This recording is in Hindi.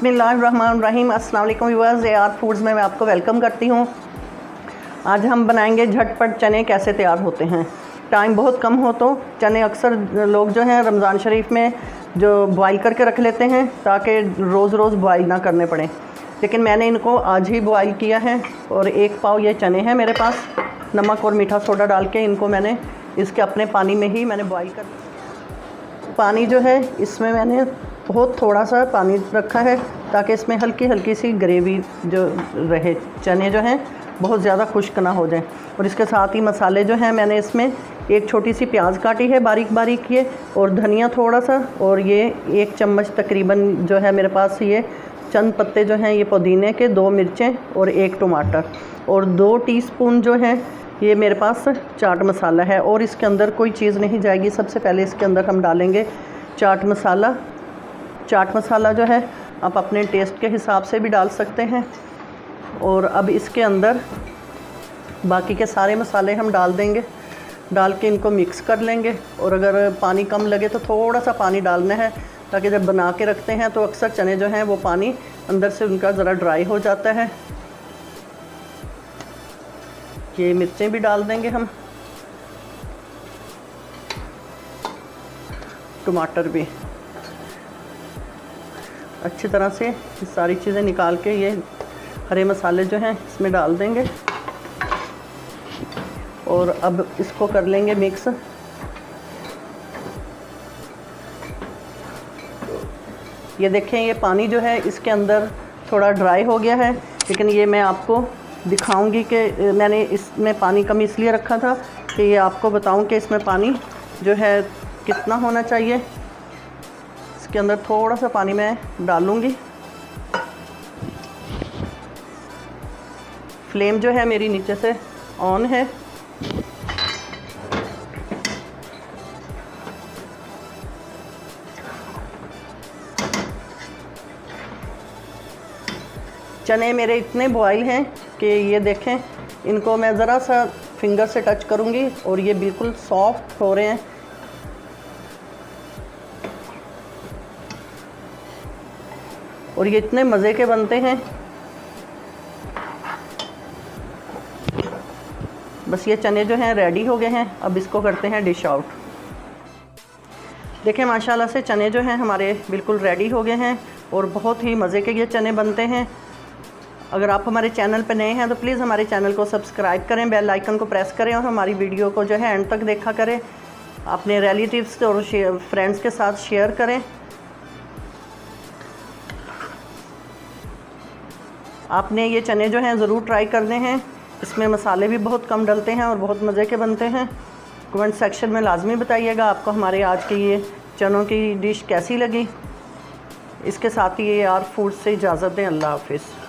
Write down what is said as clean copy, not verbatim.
बिस्मिल्लाहिर्रहमानिर्रहीम। अस्सलाम वालेकुम व्यूअर्स, AR फूड्स में मैं आपको वेलकम करती हूँ। आज हम बनाएंगे झटपट चने कैसे तैयार होते हैं। टाइम बहुत कम हो तो चने अक्सर लोग जो हैं रमज़ान शरीफ में जो बॉयल करके रख लेते हैं ताकि रोज़ रोज़ बॉयल ना करने पड़े, लेकिन मैंने इनको आज ही बॉयल किया है। और 1 पाव ये चने हैं मेरे पास। नमक और मीठा सोडा डाल के इनको मैंने इसके अपने पानी में ही मैंने बॉयल कर, पानी जो है इसमें मैंने बहुत थोड़ा सा पानी रखा है ताकि इसमें हल्की हल्की सी ग्रेवी जो रहे, चने जो हैं बहुत ज़्यादा खुश्क ना हो जाए। और इसके साथ ही मसाले जो हैं मैंने इसमें एक छोटी सी प्याज काटी है बारीक बारीक ये, और धनिया थोड़ा सा, और ये 1 चम्मच तकरीबन जो है मेरे पास ये चंद पत्ते जो हैं ये पुदीने के, 2 मिर्चें और 1 टमाटर, और 2 टीस्पून जो है ये मेरे पास चाट मसाला है। और इसके अंदर कोई चीज़ नहीं जाएगी। सबसे पहले इसके अंदर हम डालेंगे चाट मसाला। चाट मसाला जो है आप अपने टेस्ट के हिसाब से भी डाल सकते हैं। और अब इसके अंदर बाकी के सारे मसाले हम डाल देंगे, डाल के इनको मिक्स कर लेंगे। और अगर पानी कम लगे तो थोड़ा सा पानी डालना है, ताकि जब बना के रखते हैं तो अक्सर चने जो हैं वो पानी अंदर से उनका ज़रा ड्राई हो जाता है। ये मिर्चें भी डाल देंगे हम, टमाटर भी। अच्छी तरह से ये सारी चीज़ें निकाल के ये हरे मसाले जो हैं इसमें डाल देंगे, और अब इसको कर लेंगे मिक्स। ये देखें, ये पानी जो है इसके अंदर थोड़ा ड्राई हो गया है, लेकिन ये मैं आपको दिखाऊंगी कि मैंने इसमें पानी कम इसलिए रखा था कि ये आपको बताऊं कि इसमें पानी जो है कितना होना चाहिए। इसके अंदर थोड़ा सा पानी मैं डालूंगी। फ्लेम जो है मेरी नीचे से ऑन है। चने मेरे इतने बॉयल हैं कि ये देखें, इनको मैं ज़रा सा फिंगर से टच करूंगी और ये बिल्कुल सॉफ्ट हो रहे हैं। और ये इतने मज़े के बनते हैं। बस ये चने जो हैं रेडी हो गए हैं। अब इसको करते हैं डिश आउट। देखें, माशाल्लाह से चने जो हैं हमारे बिल्कुल रेडी हो गए हैं और बहुत ही मज़े के ये चने बनते हैं। अगर आप हमारे चैनल पर नए हैं तो प्लीज़ हमारे चैनल को सब्सक्राइब करें, बेल आइकन को प्रेस करें और हमारी वीडियो को जो है एंड तक देखा करें। अपने रिलेटिव्स और फ्रेंड्स के साथ शेयर करें। आपने ये चने जो हैं ज़रूर ट्राई करने हैं। इसमें मसाले भी बहुत कम डलते हैं और बहुत मज़े के बनते हैं। कमेंट सेक्शन में लाजमी बताइएगा आपको हमारे आज की ये चनों की डिश कैसी लगी। इसके साथ ही ये AR फूड्स से इजाज़त दें। अल्लाह हाफिज़।